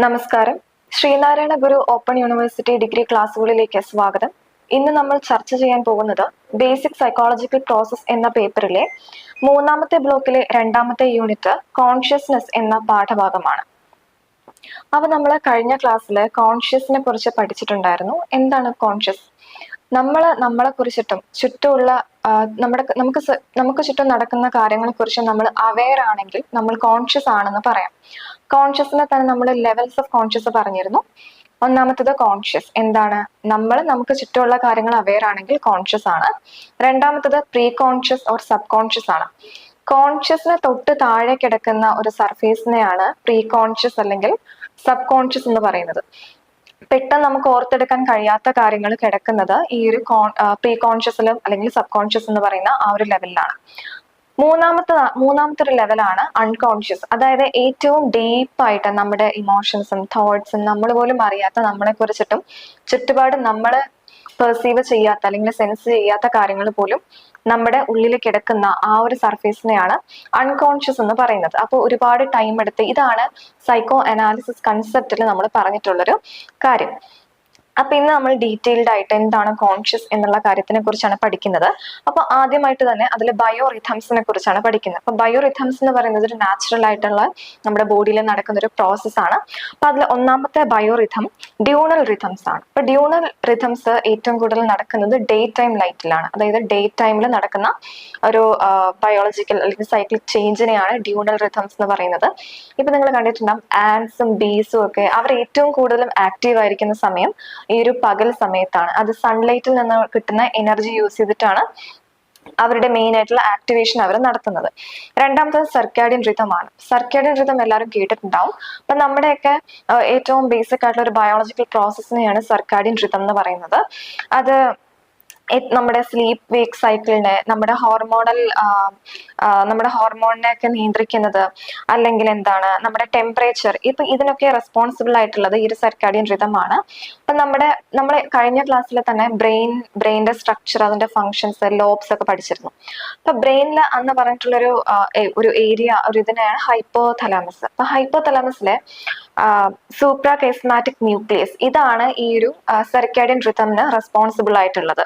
നമസ്കാരം. ശ്രീനാരായണ ഗുരു open university degree ക്ലാസ്സുകളിലേക്ക് സ്വാഗതം. ഇന്ന് നമ്മൾ ചർച്ച ചെയ്യാൻ പോകുന്നത് ബേസിക് സൈക്കോളജിക്കൽ പ്രോസസ് എന്ന പേപ്പറിലെ മൂന്നാമത്തെ ബ്ലോക്കിലെ രണ്ടാമത്തെ യൂണിറ്റ് കോൺഷ്യസ്നെസ് എന്ന പാഠഭാഗമാണ്. അപ്പൊ നമ്മൾ കഴിഞ്ഞ ക്ലാസ്സിൽ കോൺഷ്യസിനെ കുറിച്ച് പഠിച്ചിട്ടുണ്ടായിരുന്നു. എന്താണ് കോൺഷ്യസ്? നമ്മളെ കുറിച്ചിട്ടും ചുറ്റുമുള്ള നമുക്ക് ചുറ്റും നടക്കുന്ന കാര്യങ്ങളെ കുറിച്ച് നമ്മൾ അവെയർ ആണെങ്കിൽ നമ്മൾ കോൺഷ്യസ് ആണെന്ന് പറയാം. കോൺഷ്യസിനെ തന്നെ നമ്മൾ ലെവൽസ് ഓഫ് കോൺഷ്യസ് പറഞ്ഞിരുന്നു. ഒന്നാമത്തത് കോൺഷ്യസ് എന്താണ്? നമുക്ക് ചുറ്റുമുള്ള കാര്യങ്ങൾ അവെയർ ആണെങ്കിൽ കോൺഷ്യസ് ആണ്. രണ്ടാമത്തത് pre conscious or sub conscious ആണ്. കോൺഷ്യസിന് തൊട്ട് താഴെ കിടക്കുന്ന ഒരു സർഫേസിനെയാണ് പ്രീ കോൺഷ്യസ് അല്ലെങ്കിൽ സബ് കോൺഷ്യസ് എന്ന് പറയുന്നത്. പെട്ടെന്ന് നമുക്ക് ഓർത്തെടുക്കാൻ കഴിയാത്ത കാര്യങ്ങൾ കിടക്കുന്നത് ഈ ഒരു പ്രീ കോൺഷ്യസിലും അല്ലെങ്കിൽ സബ് കോൺഷ്യസ് എന്ന് പറയുന്ന ആ ഒരു ലെവലിലാണ്. മൂന്നാമത്തെ ഒരു ലെവലാണ് അൺകോൺഷ്യസ്. അതായത് ഏറ്റവും ഡീപ്പായിട്ട് നമ്മുടെ ഇമോഷൻസും തോട്ട്സും നമ്മൾ പോലും അറിയാത്ത നമ്മളെ കുറിച്ചിട്ടും ചുറ്റുപാട് നമ്മൾ പെർസീവ് ചെയ്യാത്ത അല്ലെങ്കിൽ സെൻസ് ചെയ്യാത്ത കാര്യങ്ങൾ പോലും നമ്മുടെ ഉള്ളിൽ കിടക്കുന്ന ആ ഒരു സർഫേസിനെയാണ് അൺകോൺഷ്യസ് എന്ന് പറയുന്നത്. അപ്പോൾ ഒരുപാട് ടൈം എടുത്ത് ഇതാണ് സൈക്കോ അനാലിസിസ് കൺസെപ്റ്റിൽ നമ്മൾ പറഞ്ഞിട്ടുള്ളൊരു കാര്യം. അപ്പൊ ഇന്ന് നമ്മൾ ഡീറ്റെയിൽഡ് ആയിട്ട് എന്താണ് കോൺഷ്യസ് എന്നുള്ള കാര്യത്തിനെ കുറിച്ചാണ് പഠിക്കുന്നത്. അപ്പൊ ആദ്യമായിട്ട് തന്നെ അതിൽ ബയോ റിഥംസിനെ കുറിച്ചാണ് പഠിക്കുന്നത്. അപ്പൊ ബയോ റിഥംസ് എന്ന് പറയുന്നത് ഒരു നാച്ചുറൽ ആയിട്ടുള്ള നമ്മുടെ ബോഡിയിൽ നടക്കുന്ന ഒരു പ്രോസസ് ആണ്. അപ്പൊ അതിൽ ഒന്നാമത്തെ ബയോ റിഥം ഡ്യൂണൽ റിഥംസ് ആണ്. അപ്പൊ ഡ്യൂണൽ റിഥംസ് ഏറ്റവും കൂടുതൽ നടക്കുന്നത് ഡേ ടൈം ലൈറ്റിലാണ്. അതായത് ഡേ ടൈമിൽ നടക്കുന്ന ഒരു ബയോളജിക്കൽ അല്ലെങ്കിൽ സൈക്ലിക് ചേഞ്ചിനെയാണ് ഡ്യൂണൽ റിഥംസ് എന്ന് പറയുന്നത്. ഇപ്പൊ നിങ്ങൾ കണ്ടിട്ടുണ്ടാവും ആൻസും ബീസും ഒക്കെ അവർ ഏറ്റവും കൂടുതലും ആക്റ്റീവ് ആയിരിക്കുന്ന സമയം ഈ ഒരു പകൽ സമയത്താണ്. അത് സൺലൈറ്റിൽ നിന്ന് കിട്ടുന്ന എനർജി യൂസ് ചെയ്തിട്ടാണ് അവരുടെ മെയിൻ ആയിട്ടുള്ള ആക്ടിവേഷൻ അവർ നടത്തുന്നത്. രണ്ടാമത്തത് സർക്കാഡിയൻ റിതം ആണ്. സർക്കാഡിയൻ റിതം എല്ലാവരും കേട്ടിട്ടുണ്ടാവും. അപ്പൊ നമ്മുടെയൊക്കെ ഏറ്റവും ബേസിക് ആയിട്ടുള്ള ഒരു ബയോളജിക്കൽ പ്രോസസ്സിനെയാണ് സർക്കാഡിയൻ റിതം എന്ന് പറയുന്നത്. അത് നമ്മുടെ സ്ലീപ്പ് വേക്ക് സൈക്കിളിനെ നമ്മുടെ ഹോർമോണിനെ ഒക്കെ നിയന്ത്രിക്കുന്നത്, അല്ലെങ്കിൽ എന്താണ് നമ്മുടെ ടെമ്പറേച്ചർ, ഇപ്പൊ ഇതിനൊക്കെ റെസ്പോൺസിബിൾ ആയിട്ടുള്ളത് ഈ ഒരു സർക്കാഡിയൻ റിതം ആണ്. അപ്പൊ നമ്മൾ കഴിഞ്ഞ ക്ലാസ്സിൽ തന്നെ ബ്രെയിനിന്റെ സ്ട്രക്ചർ, അതിന്റെ ഫങ്ഷൻസ്, ലോബ്സ് ഒക്കെ പഠിച്ചിരുന്നു. അപ്പൊ ബ്രെയിനിൽ അന്ന് പറഞ്ഞിട്ടുള്ളൊരു ഒരു ഏരിയ, ഒരു ഇതിനെയാണ് ഹൈപ്പോ തലാമസ്. അപ്പൊ ഹൈപ്പോ തലാമസിലെ സൂപ്രാ കെസ്മാറ്റിക് ന്യൂക്ലിയസ്, ഇതാണ് ഈ ഒരു സർക്കാഡിയൻ റിതമിന് റെസ്പോൺസിബിൾ ആയിട്ടുള്ളത്.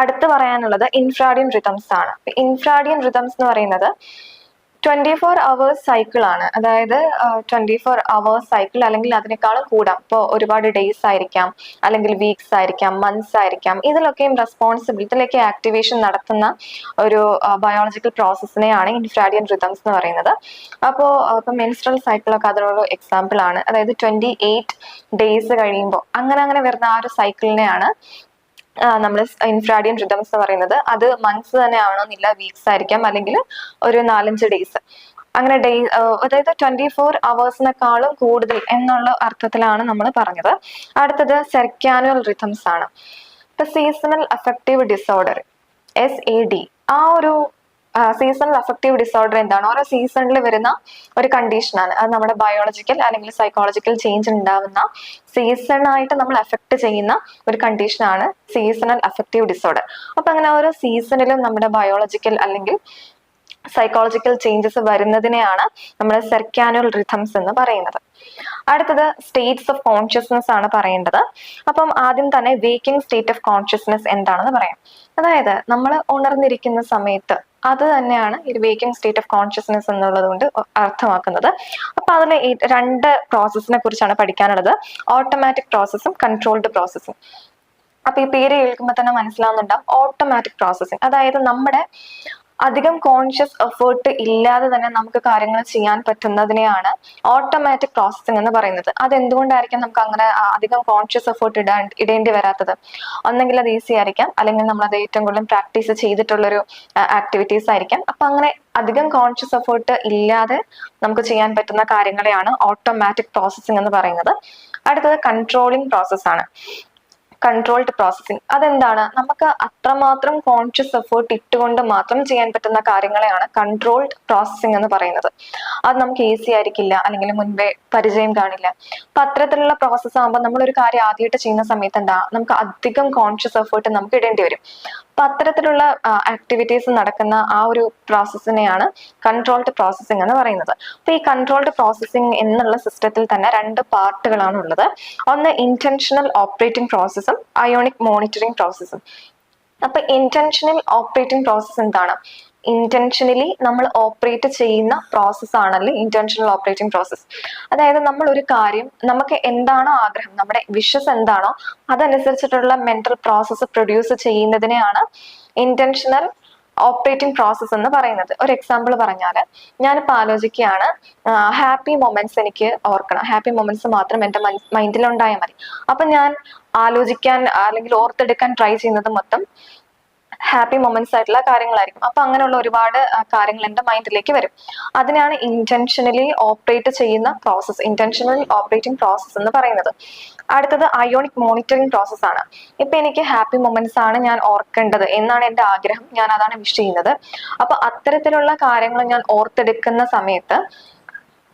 അടുത്ത് പറയാനുള്ളത് ഇൻഫ്രാഡിയൻ റിതംസ് ആണ്. ഇൻഫ്രാഡിയൻ റിതംസ് എന്ന് പറയുന്നത് 24 hours സൈക്കിൾ ആണ്. അതായത് 24 hours സൈക്കിൾ അല്ലെങ്കിൽ അതിനേക്കാളും കൂടാം. ഇപ്പോൾ ഒരുപാട് ഡേയ്സ് ആയിരിക്കാം, അല്ലെങ്കിൽ വീക്സ് ആയിരിക്കാം, മന്ത്സ് ആയിരിക്കാം. ഇതിലൊക്കെയും ഇതിലൊക്കെ ആക്ടിവേഷൻ നടത്തുന്ന ഒരു ബയോളജിക്കൽ പ്രോസസ്സിനെയാണ് ഇൻഫ്രാഡിയൻ റിതംസ് എന്ന് പറയുന്നത്. അപ്പോൾ ഇപ്പം മെൻസ്ട്രൽ സൈക്കിളൊക്കെ അതിനൊരു എക്സാമ്പിൾ ആണ്. അതായത് 28 days കഴിയുമ്പോൾ അങ്ങനെ വരുന്ന ആ ഒരു സൈക്കിളിനെയാണ് നമ്മൾ ഇൻഫ്രാഡിയൻ റിതംസ് എന്ന് പറയുന്നത്. അത് മന്ത്സ് തന്നെ ആവണമെന്നില്ല, വീക്സ് ആയിരിക്കാം, അല്ലെങ്കിൽ ഒരു 4-5 days. അങ്ങനെ അതായത് 24 hours കൂടുതൽ എന്നുള്ള അർത്ഥത്തിലാണ് നമ്മൾ പറഞ്ഞത്. അടുത്തത് സർക്കാനുവൽ റിതംസ് ആണ്. ഇപ്പൊ സീസണൽ അഫക്റ്റീവ് ഡിസോർഡർ, SAD, ആ ഒരു സീസണൽ അഫക്റ്റീവ് ഡിസോർഡർ എന്താണ്? ഓരോ സീസണിൽ വരുന്ന ഒരു കണ്ടീഷനാണ്. അത് നമ്മുടെ ബയോളജിക്കൽ അല്ലെങ്കിൽ സൈക്കോളജിക്കൽ ചേഞ്ച് ഉണ്ടാവുന്ന സീസണായിട്ട് നമ്മൾ എഫക്ട് ചെയ്യുന്ന ഒരു കണ്ടീഷനാണ് സീസണൽ അഫക്റ്റീവ് ഡിസോർഡർ. അപ്പൊ അങ്ങനെ ഓരോ സീസണിലും നമ്മുടെ ബയോളജിക്കൽ അല്ലെങ്കിൽ സൈക്കോളജിക്കൽ ചേഞ്ചസ് വരുന്നതിനെയാണ് നമ്മൾ സർക്കാനുവൽ റിതംസ് എന്ന് പറയുന്നത്. അടുത്തത് സ്റ്റേറ്റ്സ് ഓഫ് കോൺഷ്യസ്നെസ് ആണ് പറയേണ്ടത്. അപ്പം ആദ്യം തന്നെ വേക്കിംഗ് സ്റ്റേറ്റ് ഓഫ് കോൺഷ്യസ്നെസ് എന്താണെന്ന് പറയാം. അതായത് നമ്മൾ ഉണർന്നിരിക്കുന്ന സമയത്ത്, അത് തന്നെയാണ് ഈ വേക്കിംഗ് സ്റ്റേറ്റ് ഓഫ് കോൺഷ്യസ്നെസ് എന്നുള്ളത് കൊണ്ട് അർത്ഥമാക്കുന്നത്. അപ്പൊ അതിൽ 2 പ്രോസസ്സിനെ കുറിച്ചാണ് പഠിക്കാനുള്ളത്: ഓട്ടോമാറ്റിക് പ്രോസസ്സും കൺട്രോൾഡ് പ്രോസസ്സും. അപ്പൊ ഈ പേര് കേൾക്കുമ്പോൾ തന്നെ മനസ്സിലാവുന്നുണ്ടാവും ഓട്ടോമാറ്റിക് പ്രോസസ്സിങ്. അതായത് നമ്മുടെ അധികം കോൺഷ്യസ് എഫേർട്ട് ഇല്ലാതെ തന്നെ നമുക്ക് കാര്യങ്ങൾ ചെയ്യാൻ പറ്റുന്നതിനെയാണ് ഓട്ടോമാറ്റിക് പ്രോസസ്സിംഗ് എന്ന് പറയുന്നത്. അതെന്തുകൊണ്ടായിരിക്കും നമുക്ക് അങ്ങനെ അധികം കോൺഷ്യസ് എഫേർട്ട് ഇടേണ്ടി വരാത്തത്? ഒന്നെങ്കിൽ അത് ഈസി ആയിരിക്കാം, അല്ലെങ്കിൽ നമ്മൾ അത് ഏറ്റവും കൂടുതൽ പ്രാക്ടീസ് ചെയ്തിട്ടുള്ളൊരു ആക്ടിവിറ്റീസ് ആയിരിക്കാം. അപ്പൊ അങ്ങനെ അധികം കോൺഷ്യസ് എഫേർട്ട് ഇല്ലാതെ നമുക്ക് ചെയ്യാൻ പറ്റുന്ന കാര്യങ്ങളെയാണ് ഓട്ടോമാറ്റിക് പ്രോസസ്സിംഗ് എന്ന് പറയുന്നത്. അടുത്തത് കൺട്രോളിംഗ് പ്രോസസ് ആണ്. Controlled processing. അതെന്താണ്? നമുക്ക് അത്രമാത്രം കോൺഷ്യസ് എഫേർട്ട് ഇട്ടുകൊണ്ട് മാത്രം ചെയ്യാൻ പറ്റുന്ന കാര്യങ്ങളെയാണ് കൺട്രോൾഡ് പ്രോസസ്സിംഗ് എന്ന് പറയുന്നത്. അത് നമുക്ക് ഈസി ആയിരിക്കില്ല, അല്ലെങ്കിൽ മുൻപേ പരിചയം കാണില്ല. അപ്പൊ അത്തരത്തിലുള്ള പ്രോസസ്സ് ആകുമ്പോൾ നമ്മളൊരു കാര്യം ആദ്യമായിട്ട് ചെയ്യുന്ന സമയത്ത് എന്താ, നമുക്ക് അധികം കോൺഷ്യസ് എഫേർട്ട് നമുക്ക് ഇടേണ്ടി വരും. അപ്പൊ അത്തരത്തിലുള്ള ആക്ടിവിറ്റീസ് നടക്കുന്ന ആ ഒരു പ്രോസസ്സിനെയാണ് കൺട്രോൾഡ് പ്രോസസ്സിംഗ് എന്ന് പറയുന്നത്. അപ്പൊ ഈ കൺട്രോൾഡ് പ്രോസസ്സിംഗ് എന്നുള്ള സിസ്റ്റത്തിൽ തന്നെ 2 പാർട്ടുകളാണ് ഉള്ളത്. ഒന്ന് ഇന്റൻഷണൽ ഓപ്പറേറ്റിംഗ് പ്രോസസ്സും അയോണിക് മോണിറ്ററിംഗ് പ്രോസസ്സും. അപ്പൊ ഇന്റൻഷണൽ ഓപ്പറേറ്റിംഗ് പ്രോസസ്സ് എന്താണ്? ഇന്റൻഷനലി നമ്മൾ ഓപ്പറേറ്റ് ചെയ്യുന്ന പ്രോസസ് ആണല്ലോ ഇന്റൻഷണൽ ഓപ്പറേറ്റിംഗ് പ്രോസസ്സ്. അതായത് നമ്മൾ ഒരു കാര്യം, നമുക്ക് എന്താണോ ആഗ്രഹം, നമ്മുടെ വിഷസ് എന്താണോ അതനുസരിച്ചിട്ടുള്ള മെന്റൽ പ്രോസസ്സ് പ്രൊഡ്യൂസ് ചെയ്യുന്നതിനെയാണ് ഇന്റൻഷണൽ ഓപ്പറേറ്റിംഗ് പ്രോസസ്സ് എന്ന് പറയുന്നത്. ഒരു എക്സാമ്പിൾ പറഞ്ഞാൽ, ഞാനിപ്പോൾ ആലോചിക്കുകയാണ്, ഹാപ്പി മൊമെന്റ്സ് എനിക്ക് ഓർക്കണം, ഹാപ്പി മൊമെന്റ്സ് മാത്രം എൻ്റെ മൈൻഡിൽ ഉണ്ടായാൽ മതി. അപ്പൊ ഞാൻ ആലോചിക്കാൻ അല്ലെങ്കിൽ ഓർത്തെടുക്കാൻ ട്രൈ ചെയ്യുന്നത് മൊത്തം ഹാപ്പി മൊമെന്റ്സ് ആയിട്ടുള്ള കാര്യങ്ങളായിരിക്കും. അപ്പൊ അങ്ങനെയുള്ള ഒരുപാട് കാര്യങ്ങൾ എൻ്റെ മൈൻഡിലേക്ക് വരും. അതിനാണ് ഇന്റൻഷനലി ഓപ്പറേറ്റ് ചെയ്യുന്ന പ്രോസസ്സ്, ഇന്റൻഷണൽ ഓപ്പറേറ്റിംഗ് പ്രോസസ്സ് എന്ന് പറയുന്നത്. അടുത്തത് അയോണിക് മോണിറ്ററിംഗ് പ്രോസസ് ആണ്. ഇപ്പൊ എനിക്ക് ഹാപ്പി മൊമെന്റ്സ് ആണ് ഞാൻ ഓർക്കേണ്ടത് എന്നാണ് എൻ്റെ ആഗ്രഹം, ഞാൻ അതാണ് വിഷ് ചെയ്യുന്നത്. അപ്പൊ അത്തരത്തിലുള്ള കാര്യങ്ങൾ ഞാൻ ഓർത്തെടുക്കുന്ന സമയത്ത്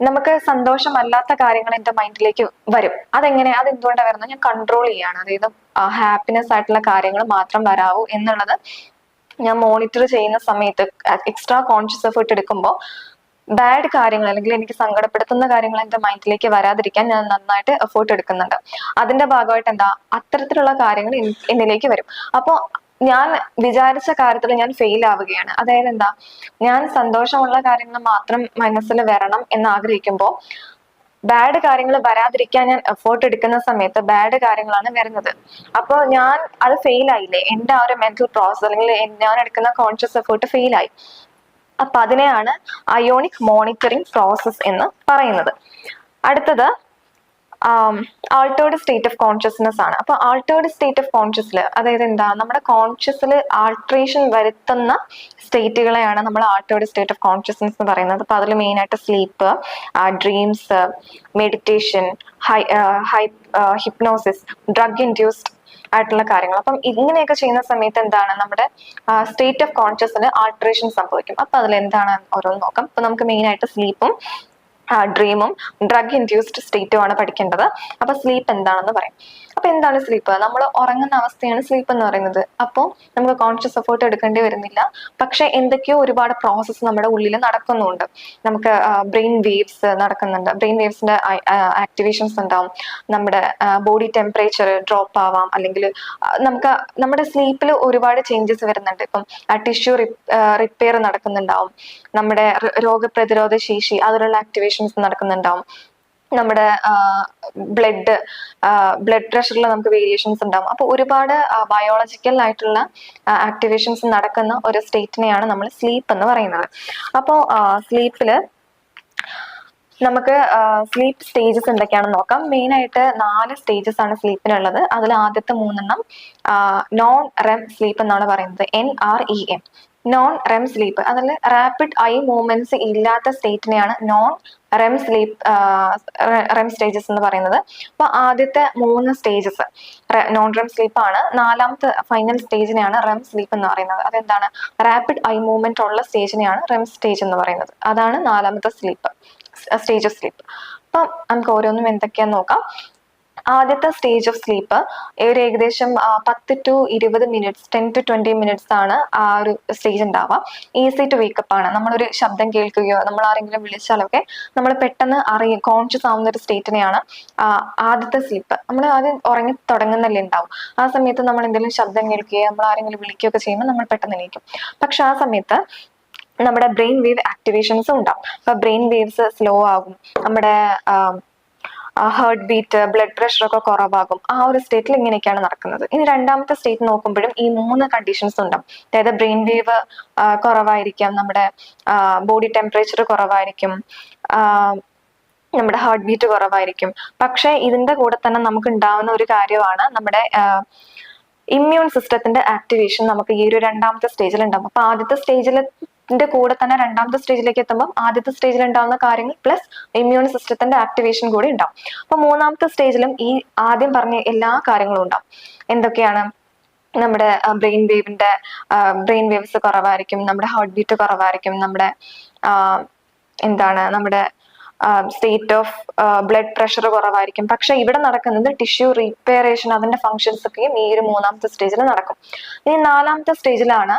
നമുക്ക് സന്തോഷമല്ലാത്ത കാര്യങ്ങൾ എൻ്റെ മൈൻഡിലേക്ക് വരും. അതെന്തുകൊണ്ടാണ് വരുന്നത്? ഞാൻ കൺട്രോൾ ചെയ്യാണ്. അതായത് ഹാപ്പിനെസ് ആയിട്ടുള്ള കാര്യങ്ങൾ മാത്രം വരാവൂ എന്നുള്ളത് ഞാൻ മോണിറ്റർ ചെയ്യുന്ന സമയത്ത്, എക്സ്ട്രാ കോൺഷ്യസ് എഫേർട്ട് എടുക്കുമ്പോൾ ബാഡ് കാര്യങ്ങൾ അല്ലെങ്കിൽ എനിക്ക് സങ്കടപ്പെടുത്തുന്ന കാര്യങ്ങൾ എൻ്റെ മൈൻഡിലേക്ക് വരാതിരിക്കാൻ ഞാൻ നന്നായിട്ട് എഫേർട്ട് എടുക്കുന്നുണ്ട്. അതിന്റെ ഭാഗമായിട്ട് എന്താ, അത്തരത്തിലുള്ള കാര്യങ്ങൾ എന്നിലേക്ക് വരും. അപ്പോൾ ഞാൻ വിചാരിച്ച കാര്യത്തിൽ ഞാൻ ഫെയിൽ ആവുകയാണ്. അതായത് എന്താ, ഞാൻ സന്തോഷമുള്ള കാര്യങ്ങൾ മാത്രം മനസ്സിൽ വരണം എന്ന് ആഗ്രഹിക്കുമ്പോൾ ബാഡ് കാര്യങ്ങൾ വരാതിരിക്കാൻ ഞാൻ എഫേർട്ട് എടുക്കുന്ന സമയത്ത് ബാഡ് കാര്യങ്ങളാണ് വരുന്നത്. അപ്പോൾ ഞാൻ അത് ഫെയിൽ ആയില്ലേ, എൻ്റെ ആ ഒരു മെന്റൽ പ്രോസസ് അല്ലെങ്കിൽ ഞാൻ എടുക്കുന്ന കോൺഷ്യസ് എഫേർട്ട് ഫെയിൽ ആയി. അപ്പൊ അതിനെയാണ് അയോണിക് മോണിറ്ററിംഗ് പ്രോസസ് എന്ന് പറയുന്നത്. അടുത്തത് ആൾട്ടേർഡ് സ്റ്റേറ്റ് ഓഫ് കോൺഷ്യസ്നെസ് ആണ്. അപ്പൊ ആൾട്ടേർഡ് സ്റ്റേറ്റ് ഓഫ് കോൺഷ്യസിൽ, അതായത് എന്താ, നമ്മുടെ കോൺഷ്യസിൽ ആൾട്രേഷൻ വരുത്തുന്ന സ്റ്റേറ്റുകളെയാണ് നമ്മൾ ആൾട്ടേർഡ് സ്റ്റേറ്റ് ഓഫ് കോൺഷ്യസ്നെസ് എന്ന് പറയുന്നത്. അപ്പൊ അതിൽ മെയിൻ ആയിട്ട് sleep, dreams, meditation, hypnosis, drug induced ആയിട്ടുള്ള കാര്യങ്ങൾ. അപ്പം ഇങ്ങനെയൊക്കെ ചെയ്യുന്ന സമയത്ത് എന്താണ്, നമ്മുടെ സ്റ്റേറ്റ് ഓഫ് കോൺഷ്യസിന് ആൾട്രേഷൻ സംഭവിക്കും. അപ്പൊ അതിൽ എന്താണ് ഓരോന്ന് നോക്കാം. അപ്പൊ നമുക്ക് മെയിൻ ആയിട്ട് സ്ലീപ്പും ഡ്രീമും ഡ്രഗ് ഇൻഡ്യൂസ്ഡ് സ്റ്റേറ്റും ആണ് പഠിക്കേണ്ടത്. അപ്പൊ സ്ലീപ്പ് എന്താണെന്ന് പറയും. അപ്പൊ എന്താണ് സ്ലീപ്പ്? നമ്മൾ ഉറങ്ങുന്ന അവസ്ഥയാണ് സ്ലീപ്പ് എന്ന് പറയുന്നത്. അപ്പോൾ നമുക്ക് കോൺഷ്യസ് എഫേർട്ട് എടുക്കേണ്ടി വരുന്നില്ല, പക്ഷെ എന്തൊക്കെയോ ഒരുപാട് പ്രോസസ്സ് നമ്മുടെ ഉള്ളിൽ നടക്കുന്നുണ്ട്. നമുക്ക് ബ്രെയിൻ വേവ്സ് നടക്കുന്നുണ്ട്, ബ്രെയിൻ വേവ്സിന്റെ ആക്ടിവേഷൻസ് ഉണ്ടാവും. നമ്മുടെ ബോഡി ടെമ്പറേച്ചർ ഡ്രോപ്പ് ആവാം, അല്ലെങ്കിൽ നമുക്ക് നമ്മുടെ സ്ലീപ്പിൽ ഒരുപാട് ചേഞ്ചസ് വരുന്നുണ്ട്. ഇപ്പം ടിഷ്യൂ റിപ്പയർ നടക്കുന്നുണ്ടാവും, നമ്മുടെ രോഗപ്രതിരോധ ശേഷി അതിലുള്ള ആക്ടിവേഷൻസ് നടക്കുന്നുണ്ടാവും, നമ്മുടെ ബ്ലഡ് പ്രഷറിൽ നമുക്ക് വേരിയേഷൻസ് ഉണ്ടാവും. അപ്പോൾ ഒരുപാട് ബയോളജിക്കൽ ആയിട്ടുള്ള ആക്ടിവേഷൻസ് നടക്കുന്ന ഒരു സ്റ്റേറ്റിനെയാണ് നമ്മൾ സ്ലീപ്പ് എന്ന് പറയുന്നത്. അപ്പോൾ സ്ലീപ്പില് നമുക്ക് സ്ലീപ്പ് സ്റ്റേജസ് എന്തൊക്കെയാണെന്ന് നോക്കാം. മെയിൻ ആയിട്ട് 4 സ്റ്റേജസ് ആണ് സ്ലീപ്പിനുള്ളത്. അതിൽ ആദ്യത്തെ 3 നോൺ റെം സ്ലീപ്പ് എന്നാണ് പറയുന്നത്, NREM. നോൺ റെം സ്ലീപ്പ്, അതിൽ റാപ്പിഡ് ഐ മൂവ്മെന്റ്സ് ഇല്ലാത്ത സ്റ്റേറ്റിനെയാണ് നോൺ റെം സ്റ്റേജസ് എന്ന് പറയുന്നത്. അപ്പൊ ആദ്യത്തെ 3 സ്റ്റേജസ് നോൺ റെം സ്ലീപ്പ് ആണ്. 4ാമത്തെ ഫൈനൽ സ്റ്റേജിനെയാണ് റെം സ്ലീപ്പ് എന്ന് പറയുന്നത്. അതെന്താണ്, റാപ്പിഡ് ഐ മൂവ്മെന്റ് ഉള്ള സ്റ്റേജിനെയാണ് റെം സ്റ്റേജ് എന്ന് പറയുന്നത്. അതാണ് 4ാമത്തെ സ്റ്റേജ് ഓഫ് സ്ലീപ്പ്. അപ്പം നമുക്ക് ഓരോന്നും എന്തൊക്കെയാന്ന് നോക്കാം. ആദ്യത്തെ സ്റ്റേജ് ഓഫ് സ്ലീപ്പ് ഒരു ഏകദേശം 10 to 20 മിനിറ്റ്സ്, 10 to 20 മിനിറ്റ്സ് ആണ് ആ ഒരു സ്റ്റേജ് ഉണ്ടാവുക. ഈസി ടു വേക്കപ്പ് ആണ്. നമ്മളൊരു ശബ്ദം കേൾക്കുകയോ നമ്മൾ ആരെങ്കിലും വിളിച്ചാലൊക്കെ നമ്മൾ പെട്ടെന്ന് കോൺഷ്യസ് ആവുന്ന ഒരു സ്റ്റേറ്റിനെയാണ് ആദ്യത്തെ സ്ലീപ്പ്. നമ്മൾ ആദ്യം ഉറങ്ങി തുടങ്ങുന്നല്ലേ ഉണ്ടാവും. ആ സമയത്ത് നമ്മൾ എന്തെങ്കിലും ശബ്ദം കേൾക്കുകയോ നമ്മൾ ആരെങ്കിലും വിളിക്കുകയൊക്കെ ചെയ്യുമ്പോൾ നമ്മൾ പെട്ടെന്ന് എണീക്കും. പക്ഷെ ആ സമയത്ത് നമ്മുടെ ബ്രെയിൻ വേവ് ആക്ടിവേഷൻസ് ഉണ്ടാവും. അപ്പൊ ബ്രെയിൻ വേവ്സ് സ്ലോ ആകും, നമ്മുടെ ഹാർട്ട് ബീറ്റ്, ബ്ലഡ് പ്രഷർ ഒക്കെ കുറവാകും. ആ ഒരു സ്റ്റേറ്റിൽ ഇങ്ങനെയൊക്കെയാണ് നടക്കുന്നത്. ഇനി 2ാമത്തെ സ്റ്റേറ്റ് നോക്കുമ്പോഴും ഈ 3 കണ്ടീഷൻസ് ഉണ്ടാവും. അതായത് ബ്രെയിൻ വേവ് കുറവായിരിക്കാം, നമ്മുടെ ബോഡി ടെമ്പറേച്ചർ കുറവായിരിക്കും, നമ്മുടെ ഹാർട്ട് ബീറ്റ് കുറവായിരിക്കും. പക്ഷെ ഇതിന്റെ കൂടെ തന്നെ നമുക്ക് ഉണ്ടാവുന്ന ഒരു കാര്യമാണ് നമ്മുടെ ഇമ്മ്യൂൺ സിസ്റ്റത്തിന്റെ ആക്ടിവേഷൻ നമുക്ക് ഈ ഒരു 2ാമത്തെ സ്റ്റേജിൽ ഉണ്ടാവും. അപ്പൊ ആദ്യത്തെ സ്റ്റേജിൽ സ്ലീപ്പിന്റെ കൂടെ തന്നെ രണ്ടാമത്തെ സ്റ്റേജിലേക്ക് എത്തുമ്പോൾ ആദ്യത്തെ സ്റ്റേജിൽ ഉണ്ടാവുന്ന കാര്യങ്ങൾ പ്ലസ് ഇമ്മ്യൂൺ സിസ്റ്റത്തിന്റെ ആക്ടിവേഷൻ കൂടി ഉണ്ടാവും. അപ്പൊ മൂന്നാമത്തെ സ്റ്റേജിലും ഈ ആദ്യം പറഞ്ഞ എല്ലാ കാര്യങ്ങളും ഉണ്ടാവും. എന്തൊക്കെയാണ്? നമ്മുടെ ബ്രെയിൻ വേവ്സ് കുറവായിരിക്കും, നമ്മുടെ ഹാർട്ട് ബീറ്റ് കുറവായിരിക്കും, നമ്മുടെ നമ്മുടെ സ്റ്റേറ്റ് ഓഫ് ബ്ലഡ് പ്രഷർ കുറവായിരിക്കും. പക്ഷെ ഇവിടെ നടക്കുന്നത് ടിഷ്യൂ റീപെയറേഷൻ, അതിന്റെ ഫങ്ഷൻസ് ഒക്കെയും ഈ ഒരു മൂന്നാമത്തെ സ്റ്റേജിൽ നടക്കും. ഇനി നാലാമത്തെ സ്റ്റേജിലാണ്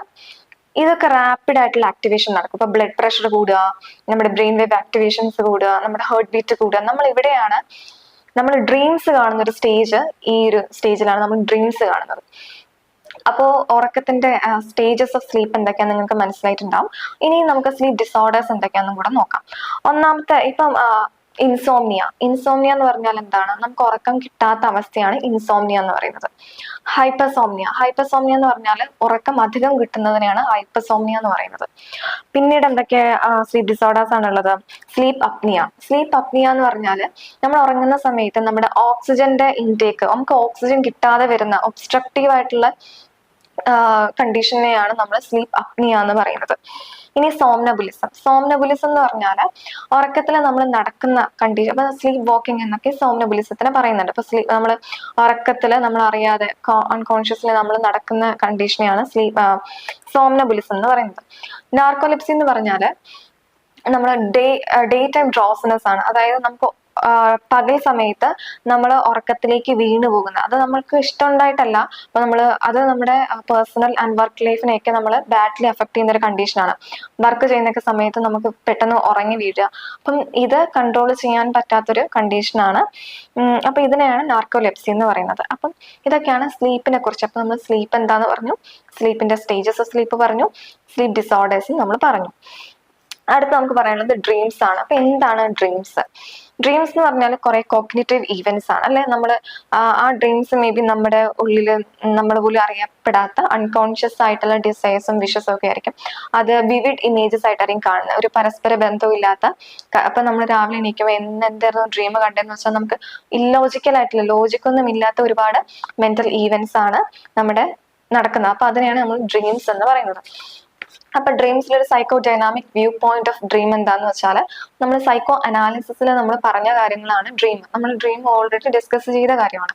ഇതൊക്കെ റാപ്പിഡ് ആയിട്ടുള്ള ആക്ടിവേഷൻ നടക്കും. ഇപ്പൊ ബ്ലഡ് പ്രഷർ കൂടുക, നമ്മുടെ ബ്രെയിൻ വേവ് ആക്ടിവേഷൻസ് കൂടുക, നമ്മുടെ ഹാർട്ട് ബീറ്റ് കൂടുക. നമ്മൾ ഡ്രീംസ് കാണുന്ന ഒരു സ്റ്റേജ്, ഈ ഒരു സ്റ്റേജിലാണ് നമ്മൾ ഡ്രീംസ് കാണുന്നത്. അപ്പോ ഉറക്കത്തിന്റെ സ്റ്റേജസ് ഓഫ് സ്ലീപ്പ് എന്തൊക്കെയാന്ന് നിങ്ങൾക്ക് മനസ്സിലായിട്ടുണ്ടാവും. ഇനി നമുക്ക് സ്ലീപ്പ് ഡിസോർഡേഴ്സ് എന്തൊക്കെയാണെന്നും കൂടെ നോക്കാം. ഒന്നാമത്തെ ഇപ്പം ഇൻസോംനിയ എന്ന് പറഞ്ഞാൽ എന്താണ്? നമുക്ക് ഉറക്കം കിട്ടാത്ത അവസ്ഥയാണ് ഇൻസോംനിയ എന്ന് പറയുന്നത്. ഹൈപ്പർസോംനിയ എന്ന് പറഞ്ഞാൽ ഉറക്കം അധികം കിട്ടുന്നതിനെയാണ് ഹൈപ്പർസോംനിയ എന്ന് പറയുന്നത്. പിന്നീട് എന്തൊക്കെ സ്ലീപ്പ് ഡിസോർഡേഴ്സ് ആണുള്ളത്? സ്ലീപ്പ് അപ്നിയ എന്ന് പറഞ്ഞാൽ നമ്മൾ ഉറങ്ങുന്ന സമയത്ത് നമ്മുടെ ഓക്സിജന്റെ ഇൻടേക്ക്, നമുക്ക് ഓക്സിജൻ കിട്ടാതെ വരുന്ന ഒബ്സ്ട്രക്റ്റീവ് ആയിട്ടുള്ള കണ്ടീഷനെയാണ് നമ്മൾ സ്ലീപ്പ് അപ്നിയ എന്ന് പറയുന്നത്. ഇനി സോംനബുലിസം എന്ന് പറഞ്ഞാൽ ഉറക്കത്തിൽ നമ്മൾ നടക്കുന്ന കണ്ടീഷൻ, അപ്പൊ സ്ലീപ്പ് വാക്കിംഗ് എന്നൊക്കെ സോംനബുലിസത്തിന് പറയുന്നുണ്ട്. അപ്പൊ നമ്മൾ ഉറക്കത്തിൽ നമ്മൾ അറിയാതെ അൺകോൺഷ്യസ്ലി നമ്മൾ നടക്കുന്ന കണ്ടീഷനെയാണ് സോംനബുലിസം എന്ന് പറയുന്നത്. നാർക്കോലെപ്സി എന്ന് പറഞ്ഞാല് നമ്മൾ ഡേ ടൈം ഡ്രോസിനെസ് ആണ്. അതായത് നമുക്ക് പകൽ സമയത്ത് നമ്മൾ ഉറക്കത്തിലേക്ക് വീണു പോകുന്നത്, അത് നമ്മൾക്ക് ഇഷ്ടമുണ്ടായിട്ടല്ല, അപ്പൊ അത് നമ്മുടെ പേഴ്സണൽ ആൻഡ് വർക്ക് ലൈഫിനെയൊക്കെ നമ്മൾ ബാഡ്ലി അഫക്ട് ചെയ്യുന്ന ഒരു കണ്ടീഷനാണ്. വർക്ക് ചെയ്യുന്നൊക്കെ സമയത്ത് നമുക്ക് പെട്ടെന്ന് ഉറങ്ങി വീഴുക. അപ്പം ഇത് കൺട്രോൾ ചെയ്യാൻ പറ്റാത്തൊരു കണ്ടീഷനാണ്. അപ്പൊ ഇതിനെയാണ് നാർക്കോലെപ്സി എന്ന് പറയുന്നത്. അപ്പം ഇതൊക്കെയാണ് സ്ലീപ്പിനെ കുറിച്ച്. അപ്പൊ നമ്മൾ സ്ലീപ്പ് എന്താന്ന് പറഞ്ഞു, സ്ലീപ്പിന്റെ സ്റ്റേജസ് ഓഫ് സ്ലീപ്പ് പറഞ്ഞു, സ്ലീപ്പ് ഡിസോർഡേഴ്സ് നമ്മൾ പറഞ്ഞു. അടുത്ത് നമുക്ക് പറയാനുള്ളത് ഡ്രീംസ് ആണ്. അപ്പൊ എന്താണ് ഡ്രീംസ് എന്ന് പറഞ്ഞാൽ കുറെ കോഗ്നിറ്റീവ് ഈവൻസ് ആണ് അല്ലെ. ആ ഡ്രീംസ് മേ ബി നമ്മുടെ ഉള്ളിൽ നമ്മൾ പോലും അറിയപ്പെടാത്ത അൺകോൺഷ്യസ് ആയിട്ടുള്ള ഡിസൈർസും വിഷസും ഒക്കെ ആയിരിക്കും. അത് വിവിഡ് ഇമേജസ് ആയിട്ടായിരിക്കും കാണുന്നത്, ഒരു പരസ്പര ബന്ധവും ഇല്ലാത്ത. അപ്പൊ നമ്മൾ രാവിലെ എണീക്കുമ്പോൾ എന്തായിരുന്നു ഡ്രീം കണ്ടതെന്ന് വെച്ചാൽ നമുക്ക് ഇല്ലോജിക്കൽ ആയിട്ടുള്ള, ലോജിക്കൊന്നും ഇല്ലാത്ത ഒരുപാട് മെന്റൽ ഈവൻസ് ആണ് നമ്മുടെ നടക്കുന്നത്. അപ്പൊ അതിനെയാണ് നമ്മൾ ഡ്രീംസ് എന്ന് പറയുന്നത്. അപ്പൊ ഡ്രീംസിൽ ഒരു psycho dynamic view point of dream എന്താന്ന് വെച്ചാൽ നമ്മൾ സൈക്കോ അനാലിസിസിൽ നമ്മൾ പറഞ്ഞ കാര്യങ്ങളാണ് ഡ്രീം. നമ്മൾ ഡ്രീം ഓൾറെഡി ഡിസ്കസ് ചെയ്ത കാര്യമാണ്.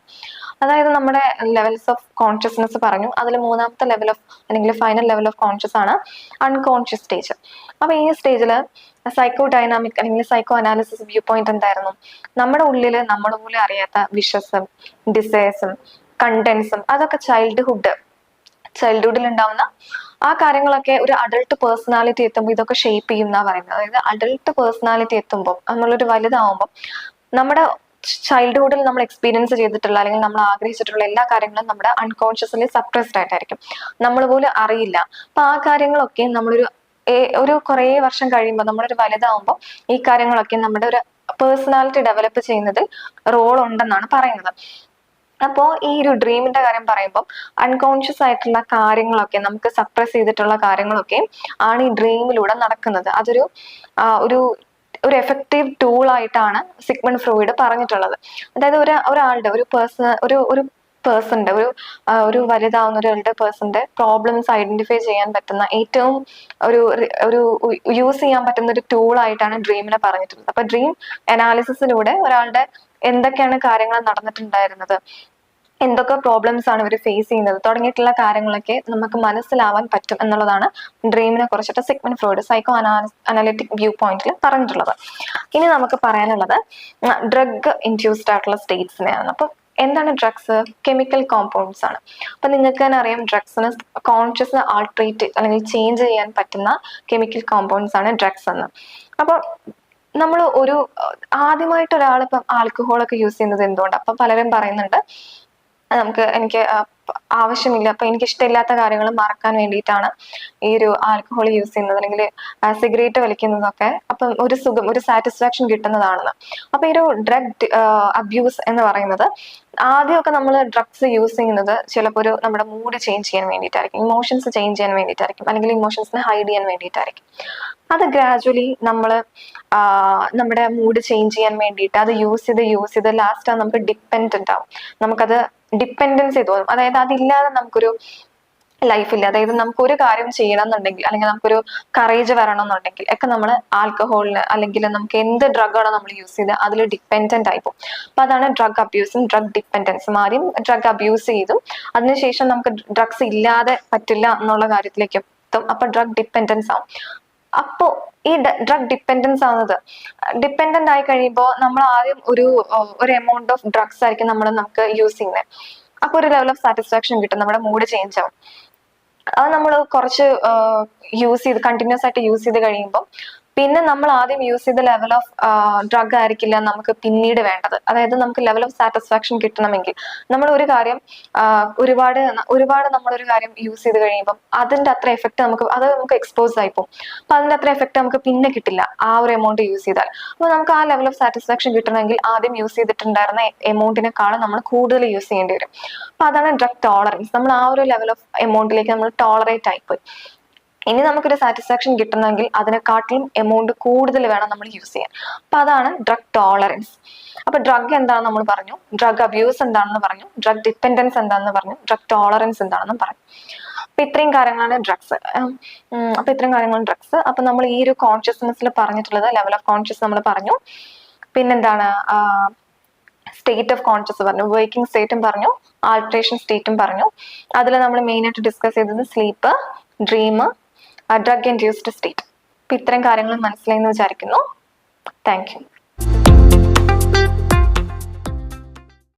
അതായത് നമ്മുടെ ലെവൽസ് ഓഫ് കോൺഷ്യസ്നെസ് പറഞ്ഞു. അതിൽ മൂന്നാമത്തെ ലെവൽ ഓഫ് അല്ലെങ്കിൽ ഫൈനൽ ലെവൽ ഓഫ് കോൺഷ്യസ് ആണ് അൺകോൺഷ്യസ് സ്റ്റേജ്. അപ്പൊ ഈ സ്റ്റേജിൽ സൈക്കോ ഡൈനാമിക് അല്ലെങ്കിൽ സൈക്കോ അനാലിസിസ് വ്യൂ പോയിന്റ് എന്തായിരുന്നു? നമ്മുടെ ഉള്ളിൽ നമ്മൾ പോലും അറിയാത്ത വിഷസും ഡിസയേഴ്സും കണ്ടന്റ്സും അതൊക്കെ ചൈൽഡ്ഹുഡിൽ ഉണ്ടാവുന്ന ആ കാര്യങ്ങളൊക്കെ ഒരു അഡൾട്ട് പേഴ്സണാലിറ്റി എത്തുമ്പോൾ ഇതൊക്കെ ഷേപ്പ് ചെയ്യും എന്നാ പറയുന്നത്. അതായത് അഡൾട്ട് പേഴ്സണാലിറ്റി എത്തുമ്പോൾ നമ്മളൊരു വലുതാവുമ്പോൾ നമ്മുടെ ചൈൽഡ്ഹുഡിൽ നമ്മൾ എക്സ്പീരിയൻസ് ചെയ്തിട്ടുള്ള അല്ലെങ്കിൽ നമ്മൾ ആഗ്രഹിച്ചിട്ടുള്ള എല്ലാ കാര്യങ്ങളും നമ്മുടെ അൺകോൺഷ്യസ്ലി സപ്രസ്ഡ് ആയിട്ടായിരിക്കും, നമ്മൾ പോലും അറിയില്ല. അപ്പൊ ആ കാര്യങ്ങളൊക്കെ ഒരു കുറേ വർഷം കഴിയുമ്പോൾ നമ്മളൊരു വലുതാവുമ്പോൾ ഈ കാര്യങ്ങളൊക്കെ നമ്മുടെ ഒരു പേഴ്സണാലിറ്റി ഡെവലപ്പ് ചെയ്യുന്നതിൽ റോൾ ഉണ്ടെന്നാണ് പറയുന്നത്. അപ്പോൾ ഈ ഒരു ഡ്രീമിന്റെ കാര്യം പറയുമ്പോൾ അൺകോൺഷ്യസ് ആയിട്ടുള്ള കാര്യങ്ങളൊക്കെ, നമുക്ക് സപ്രസ് ചെയ്തിട്ടുള്ള കാര്യങ്ങളൊക്കെ ആണ് ഈ ഡ്രീമിലൂടെ നടക്കുന്നത്. അതൊരു ഒരു എഫക്റ്റീവ് ടൂൾ ആയിട്ടാണ് സിഗ്മണ്ട് ഫ്രോയിഡ് പറഞ്ഞിട്ടുള്ളത്. അതായത് ഒരാളുടെ ഒരു പേഴ്സന്റെ ഒരു വലുതാവുന്ന ഒരു എൽഡർ പേഴ്സന്റെ പ്രോബ്ലംസ് ഐഡന്റിഫൈ ചെയ്യാൻ പറ്റുന്ന ഏറ്റവും ഒരു യൂസ് ചെയ്യാൻ പറ്റുന്ന ഒരു ടൂൾ ആയിട്ടാണ് ഡ്രീമിനെ പറഞ്ഞിട്ടുള്ളത്. അപ്പൊ ഡ്രീം അനാലിസിസിലൂടെ ഒരാളുടെ എന്തൊക്കെയാണ് കാര്യങ്ങൾ നടന്നിട്ടുണ്ടായിരുന്നത്, എന്തൊക്കെ പ്രോബ്ലംസ് ആണ് ഇവർ ഫേസ് ചെയ്യുന്നത് തുടങ്ങിയിട്ടുള്ള കാര്യങ്ങളൊക്കെ നമുക്ക് മനസ്സിലാവാൻ പറ്റും എന്നുള്ളതാണ് ഡ്രീമിനെ കുറിച്ചിട്ട് Sigmund Freud psycho analytic view പോയിന്റിൽ പറഞ്ഞിട്ടുള്ളത്. ഇനി നമുക്ക് പറയാനുള്ളത് ഡ്രഗ് ഇൻഡ്യൂസ്ഡ് ആയിട്ടുള്ള സ്റ്റേറ്റ്സിനെയാണ്. അപ്പൊ എന്താണ് ഡ്രഗ്സ്? കെമിക്കൽ കോമ്പൗണ്ട്സ് ആണ്. അപ്പൊ നിങ്ങൾക്ക് തന്നെ അറിയാം, ഡ്രഗ്സിന് കോൺഷ്യസ് ആൾട്രേറ്റ് അല്ലെങ്കിൽ ചേഞ്ച് ചെയ്യാൻ പറ്റുന്ന കെമിക്കൽ കോമ്പൗണ്ട്സ് ആണ് ഡ്രഗ്സ് എന്ന്. അപ്പൊ നമ്മൾ ആദ്യമായിട്ട് ഒരാൾ ഇപ്പം ആൽക്കഹോളൊക്കെ യൂസ് ചെയ്യുന്നത് എന്തുകൊണ്ട്? അപ്പൊ പലരും പറയുന്നുണ്ട് എനിക്ക് ആവശ്യമില്ല, അപ്പൊ എനിക്ക് ഇഷ്ടമില്ലാത്ത കാര്യങ്ങൾ മറക്കാൻ വേണ്ടിയിട്ടാണ് ഈ ഒരു ആൽക്കഹോൾ യൂസ് ചെയ്യുന്നത് അല്ലെങ്കിൽ സിഗരറ്റ് വലിക്കുന്നതൊക്കെ. അപ്പം ഒരു സുഖം, ഒരു സാറ്റിസ്ഫാക്ഷൻ കിട്ടുന്നതാണെന്ന്. അപ്പൊ ഈ ഒരു ഡ്രഗ് അബ്യൂസ് എന്ന് പറയുന്നത്, ആദ്യമൊക്കെ നമ്മൾ ഡ്രഗ്സ് യൂസ് ചെയ്യുന്നത് ചിലപ്പോൾ നമ്മുടെ മൂഡ് ചേഞ്ച് ചെയ്യാൻ വേണ്ടിയിട്ടായിരിക്കും, ഇമോഷൻസ് ചേഞ്ച് ചെയ്യാൻ വേണ്ടിയിട്ടായിരിക്കും, അല്ലെങ്കിൽ ഇമോഷൻസിനെ ഹൈഡ് ചെയ്യാൻ വേണ്ടിയിട്ടായിരിക്കും. അത് ഗ്രാജുവലി നമ്മുടെ മൂഡ് ചേഞ്ച് ചെയ്യാൻ വേണ്ടിയിട്ട് അത് യൂസ് ചെയ്ത് ലാസ്റ്റ് നമുക്ക് ഡിപ്പെൻഡന്റ് ആവും, നമുക്കത് ഡിപ്പെൻഡൻസി തോന്നും. അതായത് അതില്ലാതെ നമുക്കൊരു ലൈഫിൽ, അതായത് നമുക്ക് ഒരു കാര്യം ചെയ്യണം എന്നുണ്ടെങ്കിൽ അല്ലെങ്കിൽ നമുക്കൊരു കറേജ് വരണം എന്നുണ്ടെങ്കിൽ ഒക്കെ നമ്മൾ ആൽക്കഹോളിന് അല്ലെങ്കിൽ നമുക്ക് എന്ത് ഡ്രഗാണോ നമ്മൾ യൂസ് ചെയ്ത് അതിൽ ഡിപ്പെൻഡന്റ് ആയി പോകും. അപ്പൊ അതാണ് ഡ്രഗ് അബ്യൂസും ഡ്രഗ് ഡിപ്പെൻഡൻസും. ആദ്യം ഡ്രഗ് അബ്യൂസ് ചെയ്തു, അതിനുശേഷം നമുക്ക് ഡ്രഗ്സ് ഇല്ലാതെ പറ്റില്ല എന്നുള്ള കാര്യത്തിലേക്ക് എത്തും, അപ്പൊ ഡ്രഗ് ഡിപ്പെൻഡൻസ് ആവും. അപ്പോ ഈ ഡ്രഗ് ഡിപ്പെൻഡൻസ് ആവുന്നത്, ഡിപ്പെൻഡന്റ് ആയി കഴിയുമ്പോൾ നമ്മൾ ആദ്യം ഒരു എമൗണ്ട് ഓഫ് ഡ്രഗ്സ് ആയിരിക്കും നമുക്ക് യൂസ് ചെയ്യുന്നത്. അപ്പൊ ഒരു ലെവൽ ഓഫ് സാറ്റിസ്ഫാക്ഷൻ കിട്ടും, നമ്മുടെ മൂഡ് ചേഞ്ച് ആവും. അത് നമ്മൾ കുറച്ച് യൂസ് ചെയ്ത് കണ്ടിന്യൂസ് ആയിട്ട് യൂസ് ചെയ്ത് കഴിയുമ്പോൾ പിന്നെ നമ്മൾ ആദ്യം യൂസ് ചെയ്ത ലെവൽ ഓഫ് ഡ്രഗ് ആയിരിക്കില്ല നമുക്ക് പിന്നീട് വേണ്ടത്. അതായത് നമുക്ക് ലെവൽ ഓഫ് സാറ്റിസ്ഫാക്ഷൻ കിട്ടണമെങ്കിൽ നമ്മൾ ഒരു കാര്യം ഒരുപാട് ഒരുപാട് നമ്മളൊരു കാര്യം യൂസ് ചെയ്ത് കഴിയുമ്പോൾ അതിന്റെ അത്ര എഫക്ട് നമുക്ക് എക്സ്പോസ് ആയി പോകും. അപ്പൊ അതിന്റെ അത്ര എഫക്ട് നമുക്ക് പിന്നെ കിട്ടില്ല ആ ഒരു എമൗണ്ട് യൂസ് ചെയ്താൽ. അപ്പൊ നമുക്ക് ആ ലെവൽ ഓഫ് സാറ്റിസ്ഫാക്ഷൻ കിട്ടണമെങ്കിൽ ആദ്യം യൂസ് ചെയ്തിട്ടുണ്ടായിരുന്ന എമൗണ്ടിനെക്കാളും നമ്മൾ കൂടുതൽ യൂസ് ചെയ്യേണ്ടി വരും. അപ്പൊ അതാണ് ഡ്രഗ് ടോളറൻസ്. നമ്മൾ ആ ഒരു ലെവൽ ഓഫ് എമൗണ്ടിലേക്ക് നമ്മൾ ടോളറേറ്റ് ആയിപ്പോയി. ഇനി നമുക്കൊരു സാറ്റിസ്ഫാക്ഷൻ കിട്ടണമെങ്കിൽ അതിനെക്കാട്ടിലും എമൗണ്ട് കൂടുതൽ വേണം നമ്മൾ യൂസ് ചെയ്യാൻ. അപ്പൊ അതാണ് ഡ്രഗ് ടോളറൻസ്. അപ്പൊ ഡ്രഗ് എന്താണെന്ന് നമ്മൾ പറഞ്ഞു, ഡ്രഗ് അബ്യൂസ് എന്താണെന്ന് പറഞ്ഞു, ഡ്രഗ് ഡിപ്പെൻഡൻസ് എന്താണെന്ന് പറഞ്ഞു, ഡ്രഗ് ടോളറൻസ് എന്താണെന്നും പറഞ്ഞു. അപ്പൊ ഇത്രയും കാര്യങ്ങളാണ് ഡ്രഗ്സ്. അപ്പൊ നമ്മൾ ഈ ഒരു കോൺഷ്യസ്നെസ്സിൽ പറഞ്ഞിട്ടുള്ളത് ലെവൽ ഓഫ് കോൺഷ്യസ് നമ്മൾ പറഞ്ഞു. പിന്നെന്താണ്, സ്റ്റേറ്റ് ഓഫ് കോൺഷ്യസ് പറഞ്ഞു, വേക്കിംഗ് സ്റ്റേറ്റും പറഞ്ഞു, ആൾട്രേഷൻ സ്റ്റേറ്റും പറഞ്ഞു. അതിൽ നമ്മൾ മെയിൻ ആയിട്ട് ഡിസ്കസ് ചെയ്തത് sleep, dream, drug induced state. അപ്പൊ ഇത്തരം കാര്യങ്ങൾ മനസ്സിലായി എന്ന് വിചാരിക്കുന്നു. Thank you.